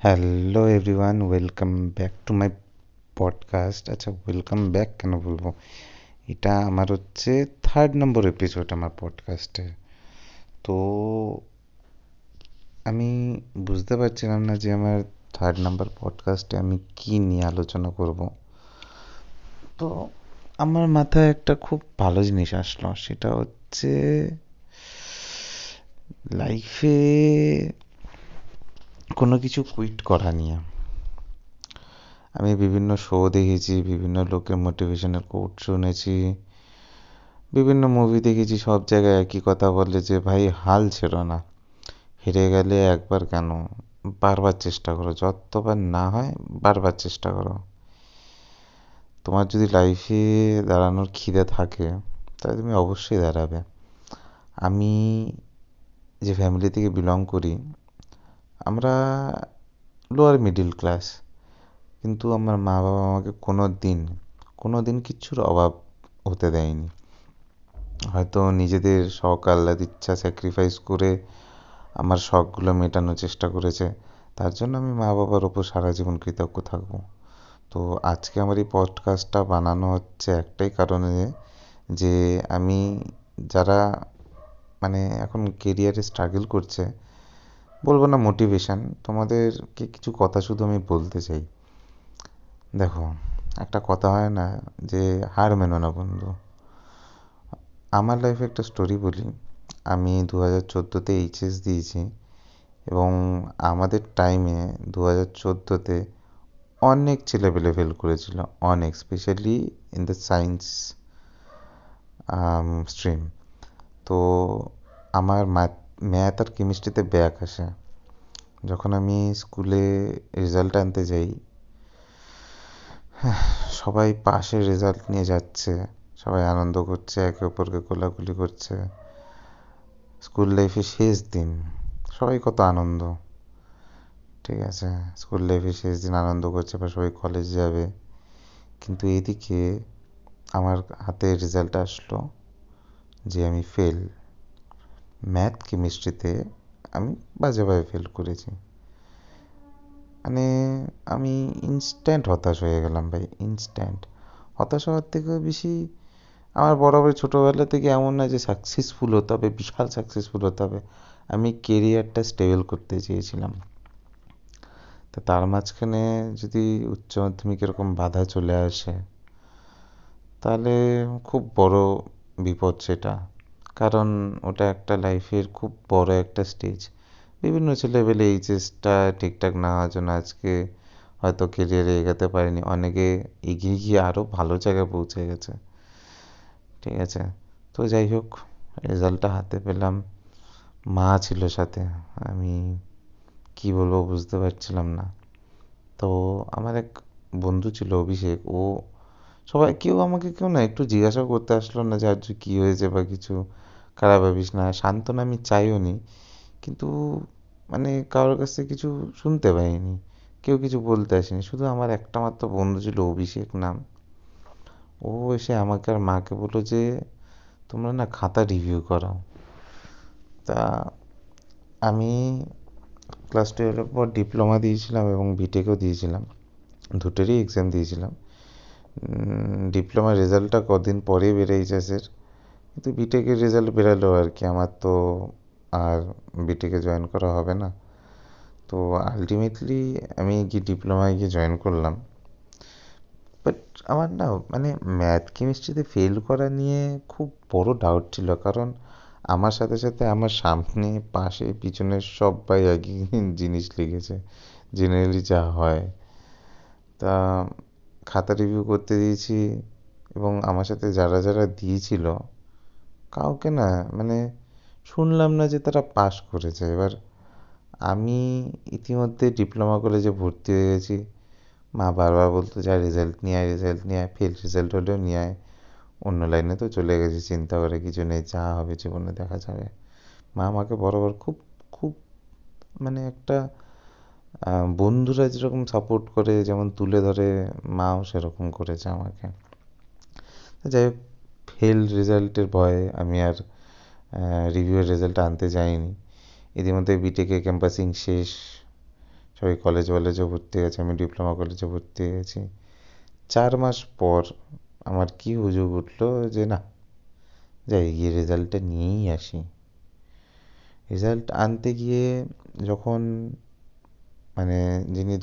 Hello everyone, welcome back to my podcast. আচ্ছা, welcome back কেন বলবো? এটা আমার হচ্ছে 3rd নম্বর এপিসোড আমার পডকাস্টে। তো আমি বুঝতে পারছিলাম না যে আমার 3rd নম্বর পডকাস্টে আমি কি নিয়ে আলোচনা করব। তো আমার মাথায় একটা খুব ভালো জিনিস আসলো, সেটা হচ্ছে লাইফে কোনো কিছু কুইট করা নিয়ে। আমি বিভিন্ন শো দেখেছি, বিভিন্ন লোকের মোটিভেশনাল কোট শুনেছি, বিভিন্ন মুভি দেখেছি, সব জায়গায় একই কথা বলে যে ভাই হাল ছেড়ো না, হেরে গেলে একবার কেন, বারবার চেষ্টা করো, যতবার না হয় বারবার চেষ্টা করো। তোমার যদি লাইফে দাঁড়ানোর খিদে থাকে তাহলে তুমি অবশ্যই দাঁড়াবে। আমি যে ফ্যামিলি থেকে বিলং করি, আমরা লোয়ার মিডিল ক্লাস, কিন্তু আমার মা বাবা আমাকে কোনো দিন কিচ্ছুর অভাব হতে দেয়নি। হয়তো নিজেদের শখ আহ্লাদ ইচ্ছা স্যাক্রিফাইস করে আমার শখগুলো মেটানোর চেষ্টা করেছে। তার জন্য আমি মা বাবার ওপর সারা জীবন কৃতজ্ঞ থাকবো। তো আজকে আমার এই পডকাস্টটা বানানো হচ্ছে একটাই কারণে, যে আমি যারা মানে এখন কেরিয়ারে স্ট্রাগল করছে, বলবো না মোটিভেশন, তোমাদেরকে কিছু কথা শুধু আমি বলতে চাই। দেখো, একটা কথা হয় না যে হার মেনো না বন্ধু। আমার লাইফে একটা স্টোরি বলি। আমি 2014-তে এইচএস দিয়েছি, এবং আমাদের টাইমে 2014-তে অনেক ছেলেপেলে ফেল করেছিল, অনেক, specially in the science stream. তো আমার ম্যাথ আর কেমিস্ট্রিতে ব্যাক আসে। যখন আমি স্কুলে রেজাল্ট আনতে যাই, সবাই পাশের রেজাল্ট নিয়ে যাচ্ছে, সবাই আনন্দ করছে, একে অপরকে কোলাকুলি করছে। স্কুল লাইফে শেষ দিন, সবাই কত আনন্দ, ঠিক আছে, স্কুল লাইফে শেষ দিন আনন্দ করছে বা সবাই কলেজ যাবে। কিন্তু এদিকে আমার হাতে রেজাল্ট আসলো যে আমি ফেল, ম্যাথ কেমিস্ট্রিতে আমি বাজেভাবে ফেল করেছি। মানে আমি ইনস্ট্যান্ট হতাশ হয়ে গেলাম ভাই, ইনস্ট্যান্ট। হতাশ হওয়ার থেকেও বেশি, আমার বরাবর ছোটোবেলা থেকে এমন না যে সাকসেসফুল হতে হবে, বিশাল সাকসেসফুল হতে হবে, আমি কেরিয়ারটা স্টেবল করতে চেয়েছিলাম। তো তার মাঝখানে যদি উচ্চ মাধ্যমিক এরকম বাধা চলে আসে, তাহলে খুব বড় বিপদ সেটা। কারণ ওটা একটা লাইফের খুব বড় একটা স্টেজ। বিভিন্ন ছেলেপেলে এইচএসটা ঠিকঠাক না হওয়ার জন্য আজকে হয়তো কেরিয়ারে এগোতে পারেনি, অনেকে এগিয়ে গিয়ে আরও ভালো জায়গায় পৌঁছে গেছে, ঠিক আছে। তো যাই হোক, রেজাল্টটা হাতে পেলাম, মা ছিল সাথে। আমি কি বলবো বুঝতে পারছিলাম না। তো আমার এক বন্ধু ছিল অভিষেক, ও সবাই কেউ না একটু জিজ্ঞাসাও করতে আসলো না যে আজ কি হয়েছে বা কিছু, খারাপ ভাবিস না, সান্ত্বনা আমি চাইও নি। কিন্তু মানে কারোর কাছ থেকে কিছু শুনতে পাইনি, কেউ কিছু বলতে আসেনি। শুধু আমার একটা মাত্র বন্ধু ছিল, অভিষেক নাম। ও এসে আমাকে আর মাকে বললো যে তোমরা না খাতা রিভিউ করাও। তা আমি ক্লাস 12-এর পর ডিপ্লোমা দিয়েছিলাম এবং বিটেকও দিয়েছিলাম, দুটোরই এক্সাম দিয়েছিলাম। ডিপ্লোমার রেজাল্টটা কদিন পরেই বেরিয়েছে স্যার, কিন্তু বিটেকের রেজাল্ট বেরালো আর কি, আমার তো আর বিটেকে জয়েন করা হবে না। তো আলটিমেটলি আমি গিয়ে ডিপ্লোমায় গিয়ে জয়েন করলাম। বাট আমার না মানে ম্যাথ কেমিস্ট্রিতে ফেল করা নিয়ে খুব বড় ডাউট ছিল, কারণ আমার সাথে সাথে আমার সামনে পাশে পিছনে সবাই একই জিনিস লিখেছে, জেনারেলি যা হয়। তা খাতা রিভিউ করতে দিয়েছি, এবং আমার সাথে যারা যারা দিয়েছিল কাউকে না মানে শুনলাম না যে তারা পাশ করেছে। এবার আমি ইতিমধ্যে ডিপ্লোমা কলেজে ভর্তি হয়ে গেছি। মা বারবার বলতো যা রেজাল্ট নিয়ে আয়, রেজাল্ট নিয়ে আয়, ফেল রেজাল্ট হলেও নিয়ে আয়। অন্য লাইনে তো চলে গেছি, চিন্তা করে কিছু নেই, যা হবে জীবনে দেখা যাবে। মা আমাকে বরাবর খুব খুব মানে একটা বন্ধুরা যেরকম সাপোর্ট করে, যেমন তুলে ধরে, মাও সেরকম করেছে আমাকে। যাই হোক, ফেল রেজাল্টের ভয়ে আমি আর রিভিউয়ের রেজাল্ট আনতে যাইনি। ইতিমধ্যে বিটেকে ক্যাম্পাসিং শেষ, সবাই কলেজে ভর্তি হয়ে গেছে, আমি ডিপ্লোমা কলেজে ভর্তি হয়ে গেছি। 4 মাস পর আমার কি হুজুগ উঠলো যে না, যাই গিয়ে রেজাল্টটা নিয়েই আসি। রেজাল্ট আনতে গিয়ে যখন মানে যিনি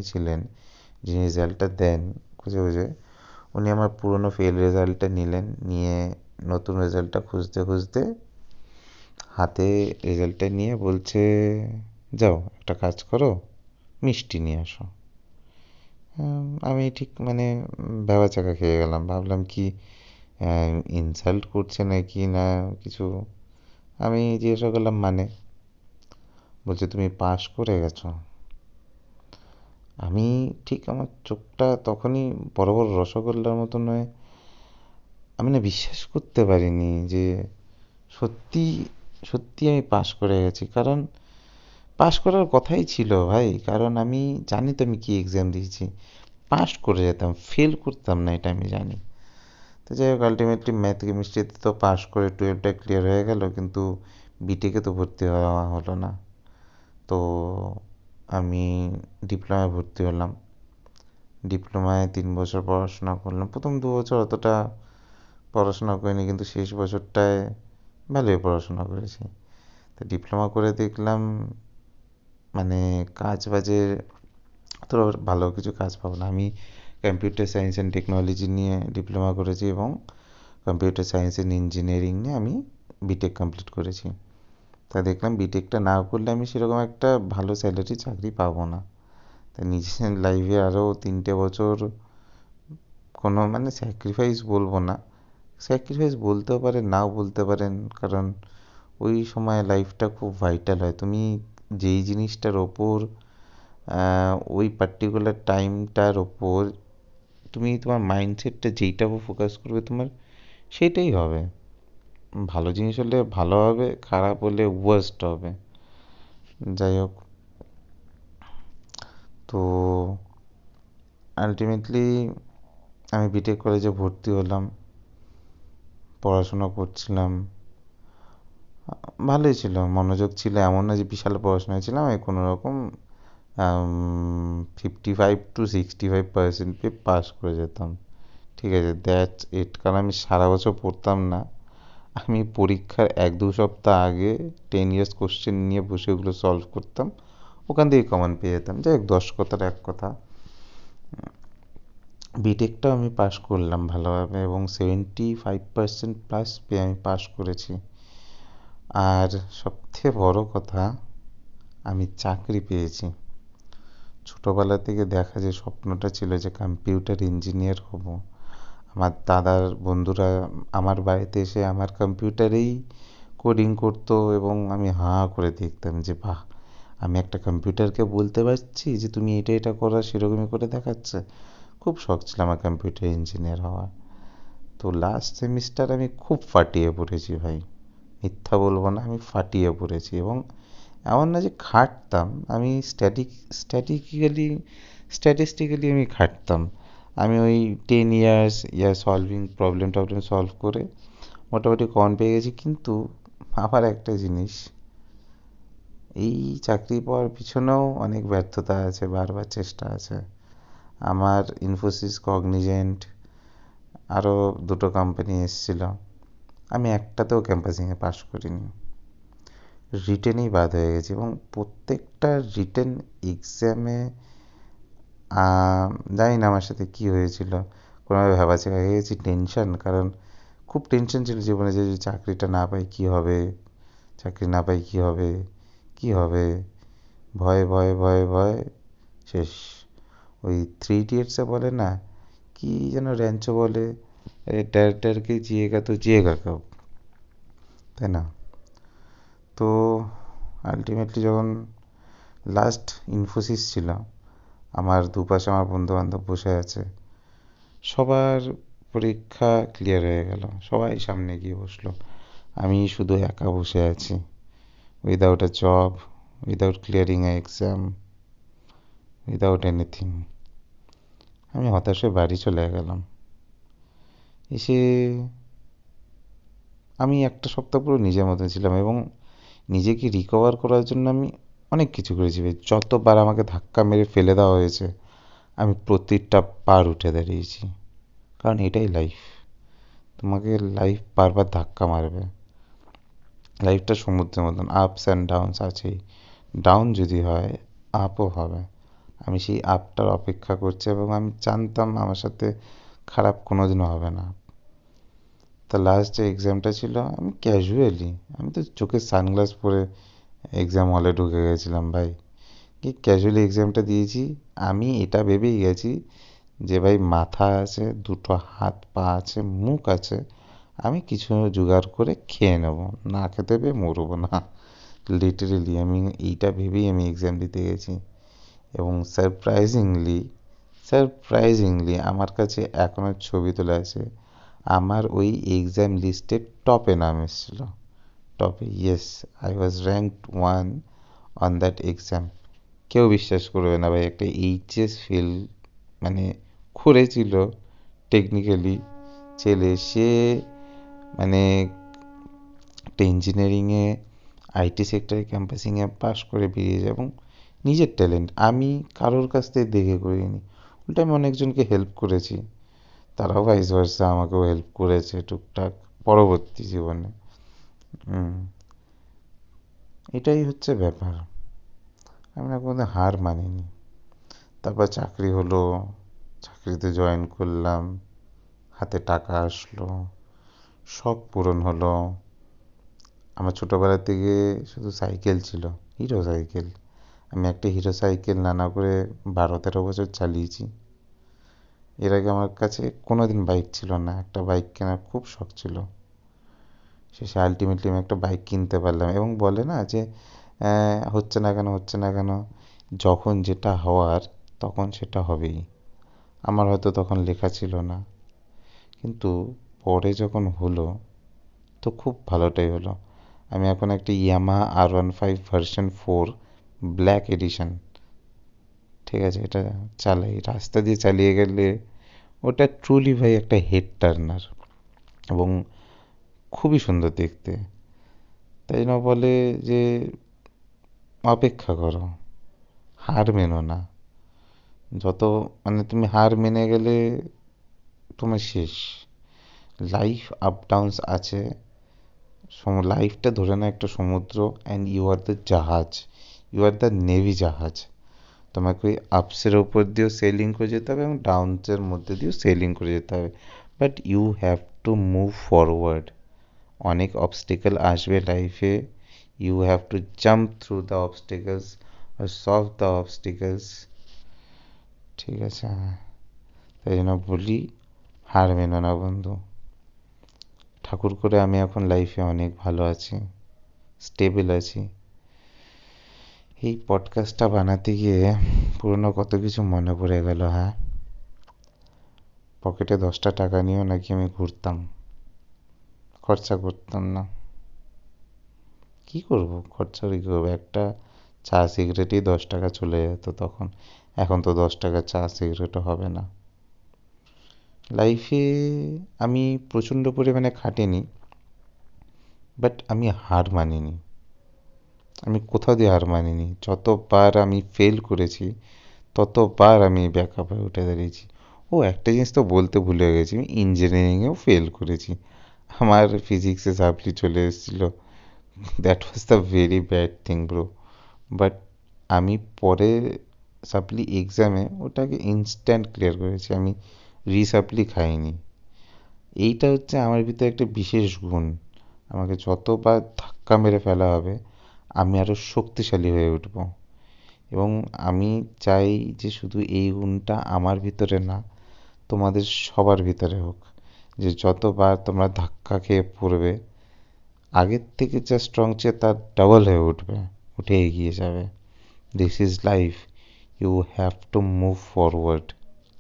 ছিলেন, যিনি রেজাল্টটা দেন খুঁজে খুঁজে, উনি আমার পুরনো ফেল রেজাল্টটা নিলেন, নিয়ে নতুন রেজাল্টটা খুঁজতে খুঁজতে হাতে রেজাল্টটা নিয়ে বলছে, যাও একটা কাজ করো, মিষ্টি নিয়ে আসো। আমি ঠিক মানে ভ্যাবাচ্যাকা খেয়ে গেলাম, ভাবলাম কি ইনসাল্ট করছে নাকি না কিছু। আমি জিজ্ঞাসা করলাম মানে, বলছে তুমি পাশ করে গেছো। আমি ঠিক আমার চোখটা তখনই বড় বড় রসগোল্লার মতো নয়, আমি না বিশ্বাস করতে পারিনি যে সত্যি সত্যি আমি পাশ করে গেছি। কারণ পাশ করার কথাই ছিল ভাই, কারণ আমি জানি তো আমি কি এক্সাম দিয়েছি, পাস করে যেতাম, ফেল করতাম না এটা আমি জানি। তো যাই হোক, আলটিমেটলি ম্যাথ কেমিস্ট্রিতে তো পাস করে 12টা ক্লিয়ার হয়ে গেল, কিন্তু বিটেকে তো ভর্তি হওয়া হলো না। তো আমি ডিপ্লোমায় ভর্তি হলাম। ডিপ্লোমায় 3 বছর পড়াশোনা করলাম। প্রথম 2 বছর অতটা পড়াশোনা করিনি, কিন্তু শেষ বছরটায় ভালোই পড়াশোনা করেছি। তো ডিপ্লোমা করে দেখলাম মানে কাজ বাজে তো ভালো কিছু কাজ পাবো না। আমি কম্পিউটার সায়েন্স অ্যান্ড টেকনোলজি নিয়ে ডিপ্লোমা করেছি এবং কম্পিউটার সায়েন্স অ্যান্ড ইঞ্জিনিয়ারিং নিয়ে আমি বিটেক কমপ্লিট করেছি। তা দেখলাম বিটেকটা না করলে আমি সেরকম একটা ভালো স্যালারি চাকরি পাবো না। তা নিজের লাইফে আরও 3টে বছর কোনো মানে স্যাক্রিফাইস বলবো না, স্যাক্রিফাইস বলতেও পারেন নাও বলতে পারেন, কারণ ওই সময় লাইফটা খুব ভাইটাল হয়। তুমি যেই জিনিসটার ওপর ওই পার্টিকুলার টাইমটার ওপর তুমি তোমার মাইন্ডসেটটা যেইটার উপর ফোকাস করবে তোমার সেইটাই হবে। ভালো জিনিস হলে ভালো হবে, খারাপ হলে ওয়ার্স্ট হবে। যাই হোক, তো আলটিমেটলি আমি বিটেক কলেজে ভর্তি হলাম, পড়াশোনা করছিলাম, ভালোই ছিল, মনোযোগ ছিল, এমন না যে বিশাল পড়াশোনায় ছিলাম। আমি কোনো রকম 55 to 65% পেয়ে পাস করে যেতাম। ঠিক আছে, দ্যাটস ইট। কারণ আমি সারা বছর পড়তাম না, আমি পরীক্ষার 1-2 সপ্তাহ আগে 10 years কোশ্চেন নিয়ে বসে ওগুলো সলভ করতাম, ওখান থেকে কমন পেয়ে যেতাম। যাই হোক, 10 কথার এক কথা, বিটেকটাও আমি পাশ করলাম ভালোভাবে এবং 75% প্লাস পেয়ে আমি পাশ করেছি। আর সবথেকে বড় কথা, আমি চাকরি পেয়েছি। ছোটবেলা থেকে দেখা যে স্বপ্নটা ছিল যে কম্পিউটার ইঞ্জিনিয়ার হব, আমার দাদার বন্ধুরা আমার বাড়িতে এসে আমার কম্পিউটারেই কোডিং করতো এবং আমি হাঁ করে দেখতাম যে বাহ, আমি একটা কম্পিউটারকে বলতে পারছি যে তুমি এটা এটা করো, সেরকমই করে দেখাচ্ছে। খুব শখ ছিল আমার কম্পিউটার ইঞ্জিনিয়ার হওয়ার। তো লাস্ট সেমিস্টার আমি খুব ফাটিয়ে পড়েছি ভাই, মিথ্যা বলবো না, আমি ফাটিয়ে পড়েছি। এবং এমন না যে খাটতাম, আমি স্ট্যাটিক্যালি স্ট্যাটিস্টিক্যালি আমি খাটতাম। আমি ওই 10 years সলভিং প্রবলেম টবলেম সলভ করে মোটামুটি কমন পেয়ে গেছি। কিন্তু আবার একটা জিনিস, এই চাকরি পাওয়ার পিছনেও অনেক ব্যর্থতা আছে, বারবার চেষ্টা আছে। আমার ইনফোসিস, কগনিজেন্ট, আরও 2টো কোম্পানি এসেছিল, আমি একটাতেও ক্যাম্পাসিংয়ে পাশ করিনি, রিটেনেই বাদ হয়ে গেছি। এবং প্রত্যেকটা রিটেন এক্সামে জানি না আমার সাথে কী হয়েছিল, কোনোভাবে ভ্যাবাচ্যাকা হয়ে গেছি, টেনশন। কারণ খুব টেনশন ছিল জীবনে যে যদি চাকরিটা না পাই কী হবে, চাকরি না পাই কী হবে, কী হবে, ভয়ে ভয়ে ভয়ে ভয়ে শেষ। ওই 3 ইডিয়টসে বলে না, কি যেন র্যাঞ্চো বলে, ডর ডর কে জিয়েগা তো জিয়েগা কব, তাই না? তো আলটিমেটলি যখন লাস্ট ইনফোসিস ছিল, আমার দুপাশে আমার বন্ধু বান্ধব বসে আছে, সবার পরীক্ষা ক্লিয়ার হয়ে গেল, সবাই সামনে গিয়ে বসলো, আমি শুধু একা বসে আছি, without a job, without clearing A exam, without anything. আমি হতাশ হয়ে বাড়ি চলে গেলাম। এসে আমি একটা সপ্তাহ পুরো নিজের মতো ছিলাম এবং নিজেকে রিকভার করার জন্য আমি অনেক কিছু করেছি ভাই, যতবার আমাকে ধাক্কা মেরে ফেলে দেওয়া হয়েছে আমি প্রতিটা বার উঠে দাঁড়িয়েছি, কারণ এটাই লাইফ। তোমাকে লাইফ বারবার ধাক্কা মারবে, লাইফটা সমুদ্রের মতন, আপস অ্যান্ড ডাউনস আছেই, ডাউন যদি হয় আপও হবে। আমি সেই আপটার অপেক্ষা করছি এবং আমি জানতাম আমার সাথে খারাপ কোনোদিনও হবে না। তা লাস্ট যে এক্সামটা ছিল আমি ক্যাজুয়ালি, আমি তো চোখে সানগ্লাস পরে এক্সাম হলে ঢুকে গেছিলাম ভাই, কি ক্যাজুয়ালি এক্সামটা দিয়েছি। আমি এটা ভেবেই গেছি যে ভাই মাথা আছে, দুটো হাত পা আছে, মুখ আছে, আমি কিছু জোগাড় করে খেয়ে নেব, না খেতে পেয়ে মরবো না। লিটারেলি আমি এইটা ভেবেই আমি এক্সাম দিতে গেছি। এবং সারপ্রাইজিংলি আমার কাছে এখনো ছবি তোলা আছে, আমার ওই এক্সাম লিস্টের টপে নাম এসেছিল, টপে, yes, I was ranked 1 on that exam. কেউ বিশ্বাস করবে না ভাই, একটা এইচএস ফেল মানে করেছিল টেকনিক্যালি ছেলে, সে মানে একটা ইঞ্জিনিয়ারিংয়ে আইটি সেক্টরে ক্যাম্পাসিংয়ে পাশ করে বেরিয়েছে এবং নিজের ট্যালেন্ট, আমি কারোর কাছ থেকে দেখে করিনি, উল্টো আমি অনেকজনকে হেল্প করেছি, তারাও ভাইস ভার্সা আমাকেও হেল্প করেছে টুকটাক পরবর্তী জীবনে। হুম, এটাই হচ্ছে ব্যাপার, আমি না কোনোদিন হার মানিনি। তারপর চাকরি হলো, চাকরিতে জয়েন করলাম, হাতে টাকা আসলো, শখ পূরণ হলো। আমার ছোটোবেলা থেকে শুধু সাইকেল ছিল, হিরো সাইকেল। আমি একটা হিরো সাইকেল নানা করে 12-13 বছর চালিয়েছি। এর আগে আমার কাছে কোনোদিন বাইক ছিল না, একটা বাইক কেনার খুব শখ ছিল। শেষে আলটিমেটলি আমি একটা বাইক কিনতে পারলাম এবং বলে না যে হচ্ছে না কেন, হচ্ছে না কেন, যখন যেটা হওয়ার তখন সেটা হবেই। আমার হয়তো তখন লেখা ছিল না, কিন্তু পরে যখন হলো তো খুব ভালোটাই হলো। আমি এখন একটা Yamaha R15 version 4 black addition, ঠিক আছে, এটা চালাই, রাস্তা দিয়ে চালিয়ে গেলে ওটা ট্রুলি ভাই একটা হেড টার্নার এবং খুবই সুন্দর দেখতে। তাই জন্য বলে যে অপেক্ষা করো, হার মেনো না। যত মানে তুমি হার মেনে গেলে তোমার শেষ। লাইফ আপ ডাউনস আছে, লাইফটা ধরে না একটা সমুদ্র, অ্যান্ড ইউ আর দ্য জাহাজ, ইউ আর দ্য নেভি জাহাজ। তোমাকে ওই আপসের ওপর দিয়েও সেলিং করে যেতে হবে এবং ডাউনসের মধ্যে দিয়েও সেলিং করে যেতে হবে, but you have to move forward. অনেক অবস্টেকেল আসবে লাইফে, you have to jump through the obstacles আর সলভ দ্য অবস্টেকলস, ঠিক আছে। তাই জন্য বলি, হার মেনো না বন্ধু। ঠাকুর করে আমি এখন লাইফে অনেক ভালো আছি, স্টেবল আছি। এই পডকাস্টটা বানাতে গিয়ে পুরনো কত কিছু মনে পড়ে গেল। হ্যাঁ, পকেটে 10টা টাকা নিয়েও নাকি আমি ঘুরতাম, খরচা করতাম না। কি করব, খরচা কি করবো, একটা চা সিগারেটই 10 টাকা চলে যেত তখন, এখন তো 10 টাকা চা সিগারেটও হবে না। লাইফে আমি প্রচণ্ড পরিমাণে খাটিনি, বাট আমি হার মানিনি, আমি কোথাও দিয়ে হার মানিনি। যতবার আমি ফেল করেছি ততবার আমি ব্যাকআপ হয়ে উঠে দাঁড়িয়েছি। ও একটা জিনিস তো বলতে ভুলে গেছি, আমি ইঞ্জিনিয়ারিংয়েও ফেল করেছি, আমার ফিজিক্সে সাপ্লি চলে এসেছিলো, that was the very bad thing bro. But আমি পরে সাপ্লি এক্সামে ওটাকে ইনস্ট্যান্ট ক্লিয়ার করেছি, আমি রিসাপ্লি খাইনি। এইটা হচ্ছে আমার ভিতরে একটা বিশেষ গুণ, আমাকে যতবার ধাক্কা মেরে ফেলা হবে আমি আরও শক্তিশালী হয়ে উঠবো। এবং আমি চাই যে শুধু এই গুণটা আমার ভিতরে না, তোমাদের সবার ভিতরে হোক, যে যতবার তোমরা ধাক্কা খেয়ে পড়বে আগের থেকে যা স্ট্রং চেয়ে তার ডাবল হয়ে উঠবে, উঠে এগিয়ে যাবে। This is life, you have to move forward.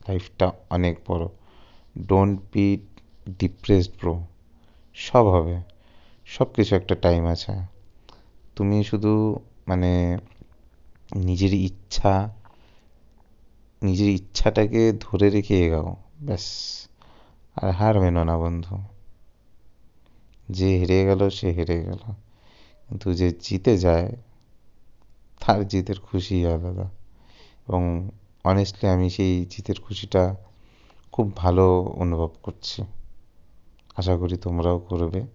লাইফটা অনেক বড়, ডোন্ট বি ডিপ্রেসড ব্রো, সব হবে, সব কিছু একটা টাইম আছে। তুমি শুধু মানে নিজের ইচ্ছা, নিজের ইচ্ছাটাকে ধরে রেখে এগাও, ব্যাস। আর হার মেনো না বন্ধু, যে হেরে গেল সে হেরে গেল, কিন্তু যে জিতে যায় তার জিতের খুশি আলাদা। এবং অনেস্টলি আমি সেই জিতের খুশিটা খুব ভালো অনুভব করছি। আশা করি তোমরাও করবে।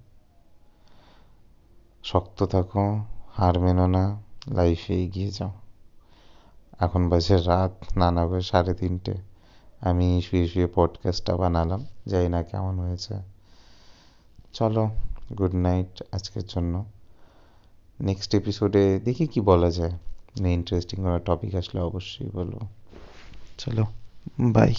শক্ত থাকো, হার মেনো না, লাইফে এগিয়ে যাও। এখন বাজে রাত, নানা বাজে 3:30। আমি শুয়ে শুয়ে পডকাস্টটা বানালাম, জানি না কেমন হয়েছে। চলো, গুড নাইট আজকের জন্য। নেক্সট এপিসোডে দেখি কি বলা যায়, ইন্টারেস্টিং কোনো টপিক আসলে অবশ্যই বলবো। চলো, বাই।